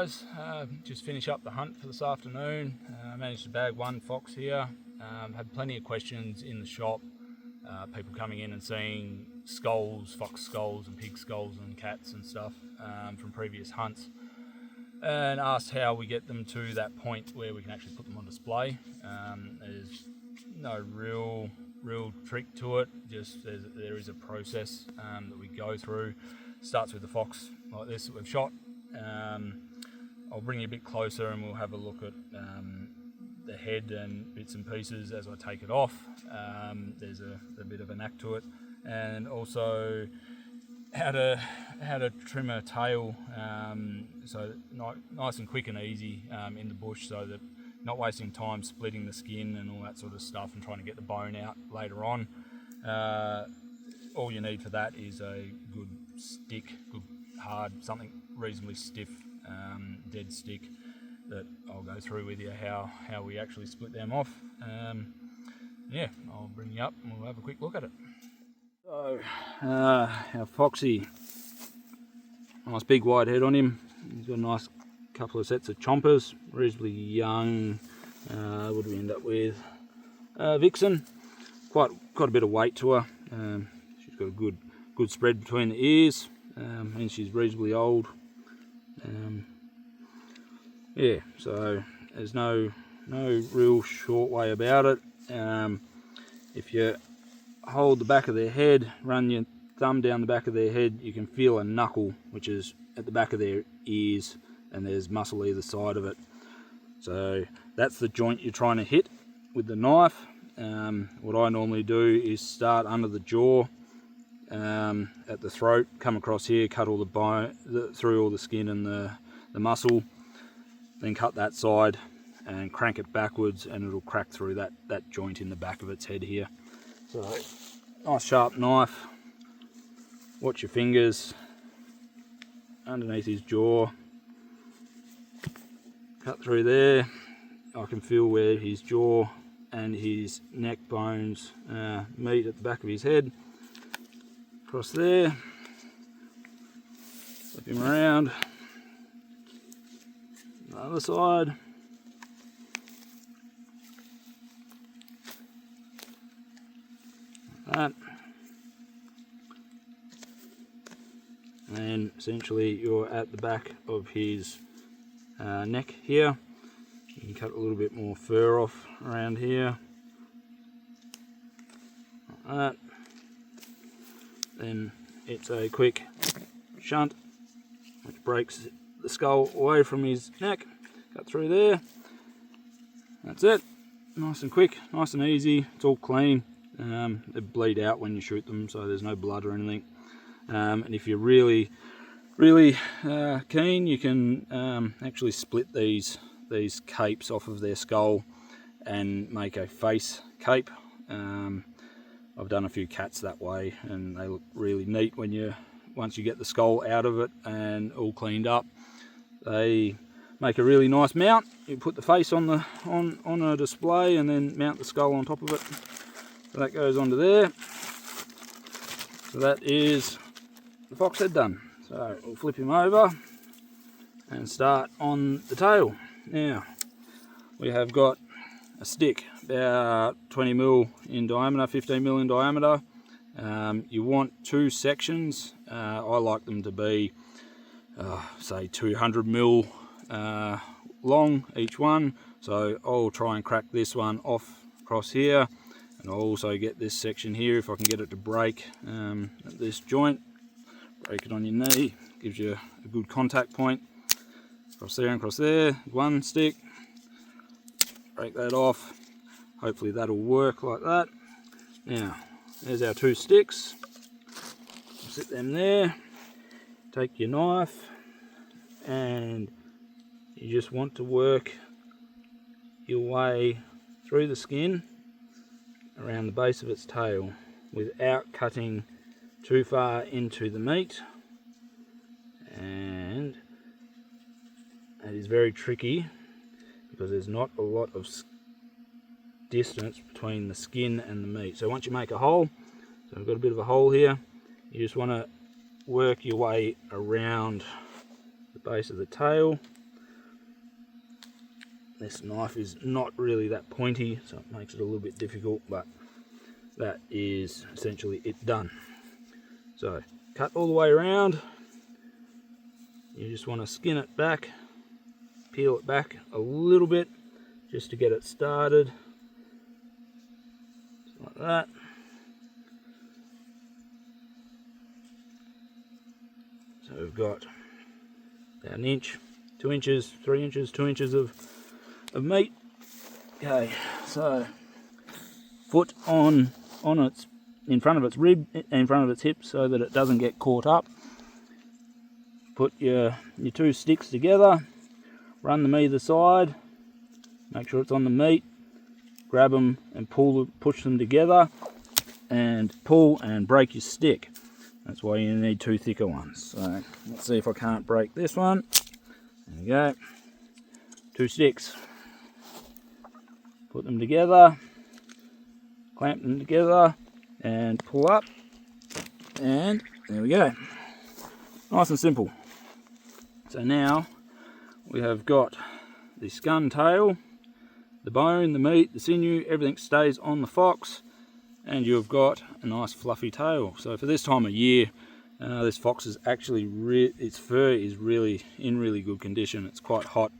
guys, just finish up the hunt for this afternoon. Managed to bag one fox here. Had plenty of questions in the shop, people coming in and seeing skulls, fox skulls and pig skulls and cats and stuff from previous hunts, and asked how we get them to that point where we can actually put them on display. There's no real trick to it, just there is a process that we go through. Starts with the fox like this that we've shot. I'll bring you a bit closer and we'll have a look at the head and bits and pieces as I take it off. There's a bit of a knack to it, and also how to trim a tail so nice and quick and easy in the bush, so that not wasting time splitting the skin and all that sort of stuff and trying to get the bone out later on. All you need for that is a good stick, good hard, something reasonably stiff, dead stick, that I'll go through with you how we actually split them off. Yeah, I'll bring you up and we'll have a quick look at it. So, our Foxy, nice big wide head on him. He's got a nice couple of sets of chompers, reasonably young. What do we end up with? Vixen, quite a bit of weight to her. She's got a good spread between the ears, and she's reasonably old. Yeah, so there's no real short way about it. If you hold the back of their head, run your thumb down the back of their head, you can feel a knuckle, which is at the back of their ears, and there's muscle either side of it. So that's the joint you're trying to hit with the knife. What I normally do is start under the jaw, at the throat, come across here, cut all the bone through all the skin and the muscle, then cut that side and crank it backwards, and it'll crack through that joint in the back of its head here. So nice sharp knife, watch your fingers underneath his jaw, cut through there. I can feel where his jaw and his neck bones meet at the back of his head. Across there, flip him around, the other side, like that, and then essentially you're at the back of his neck here. You can cut a little bit more fur off around here, like that. Then it's a quick shunt which breaks the skull away from his neck. Cut through there. That's it. Nice and quick, nice and easy. It's all clean. They bleed out when you shoot them, so there's no blood or anything. And if you're really keen, you can actually split these capes off of their skull and make a face cape. I've done a few cats that way, and they look really neat once you get the skull out of it and all cleaned up. They make a really nice mount. You put the face on a display and then mount the skull on top of it. So that goes onto there. So that is the fox head done. So we'll flip him over and start on the tail. Now we have got a stick about 20mm in diameter, 15mm in diameter. You want two sections. I like them to be say 200mm long each one, so I'll try and crack this one off across here, and I'll also get this section here if I can get it to break at this joint. Break it on your knee, gives you a good contact point. Across there and across there, one stick. Break that off. Hopefully that'll work like that. Now, there's our two sticks. Sit them there. Take your knife, and you just want to work your way through the skin around the base of its tail without cutting too far into the meat. And it is very tricky because there's not a lot of distance between the skin and the meat. So once you make a hole, so I've got a bit of a hole here, you just want to work your way around the base of the tail This knife is not really that pointy, so it makes it a little bit difficult, but that is essentially it done. So cut all the way around. You just want to skin it back, peel it back a little bit just to get it started, just like that. So we've got about an inch, 2 inches, 3 inches, 2 inches of meat. Okay, so foot on its, in front of its rib, in front of its hip, so that it doesn't get caught up. Put your 2 sticks together, run them either side, make sure it's on the meat, grab them and push them together, and pull and break your stick. That's why you need 2 thicker ones. So let's see if I can't break this one. There we go. 2 sticks. Put them together, clamp them together, and pull up. And there we go. Nice and simple. So now we have got the scun tail, the bone, the meat, the sinew, everything stays on the fox, and you've got a nice fluffy tail. So for this time of year, this fox is actually, its fur is really in really good condition. It's quite hot.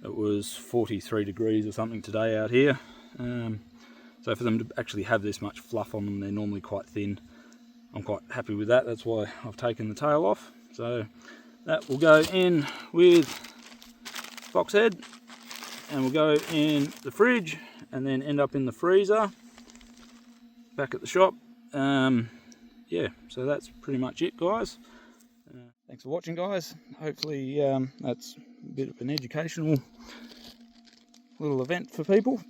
It was 43 degrees or something today out here. So for them to actually have this much fluff on them, they're normally quite thin. I'm quite happy with that. That's why I've taken the tail off. So that will go in with fox head, and will go in the fridge and then end up in the freezer back at the shop. Yeah, so that's pretty much it, guys. Thanks for watching, guys. Hopefully that's a bit of an educational little event for people.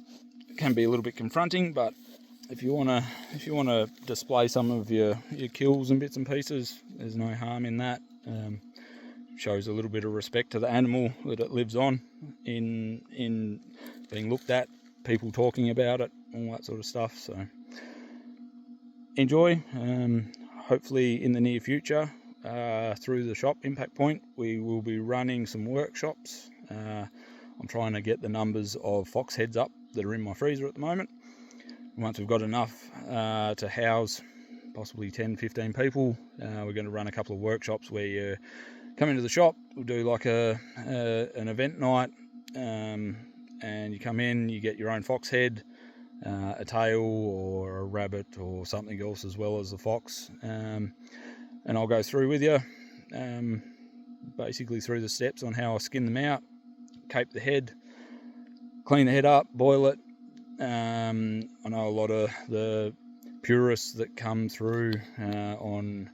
It can be a little bit confronting, but if you wanna display some of your kills and bits and pieces, there's no harm in that. Shows a little bit of respect to the animal that it lives on, in being looked at, people talking about it, all that sort of stuff. So enjoy. Hopefully in the near future, through the shop Impact Point, we will be running some workshops. I'm trying to get the numbers of fox heads up that are in my freezer at the moment. Once we've got enough to house possibly 10-15 people, we're going to run a couple of workshops where you come into the shop. We'll do like an event night, and you come in, you get your own fox head, a tail or a rabbit or something else as well as the fox, and I'll go through with you basically through the steps on how I skin them out, cape the head, clean the head up, boil it. I know a lot of the purists that come through on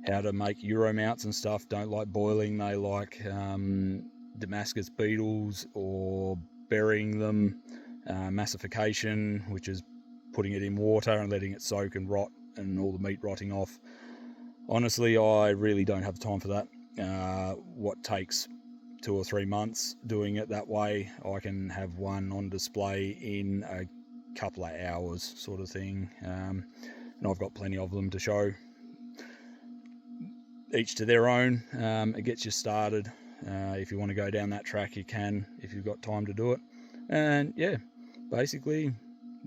how to make Euro mounts and stuff don't like boiling. They like Damascus beetles or burying them, massification, which is putting it in water and letting it soak and rot and all the meat rotting off. Honestly, I really don't have time for that. What takes 2 or 3 months doing it that way, I can have one on display in a couple of hours sort of thing, and I've got plenty of them to show. Each to their own. It gets you started. If you want to go down that track, you can, if you've got time to do it. And yeah, basically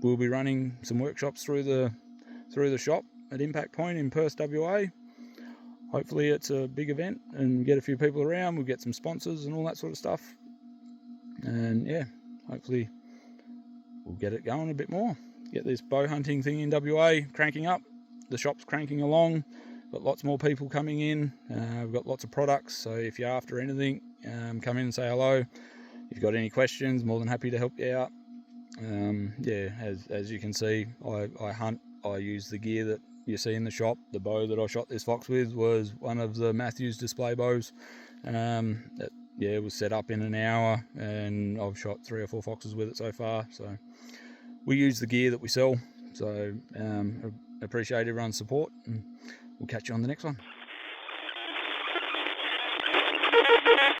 we'll be running some workshops through the shop at Impact Point in Perth, WA. Hopefully it's a big event and get a few people around. We'll get some sponsors and all that sort of stuff. And yeah, hopefully we'll get it going a bit more. Get this bow hunting thing in WA cranking up. The shop's cranking along. Got lots more people coming in. We've got lots of products, so if you're after anything, come in and say hello. If you've got any questions, more than happy to help you out. Yeah, as you can see, I hunt. I use the gear that you see in the shop. The bow that I shot this fox with was one of the Matthews display bows. That was set up in an hour, and I've shot 3 or 4 foxes with it so far. So we use the gear that we sell. So appreciate everyone's support, and we'll catch you on the next one.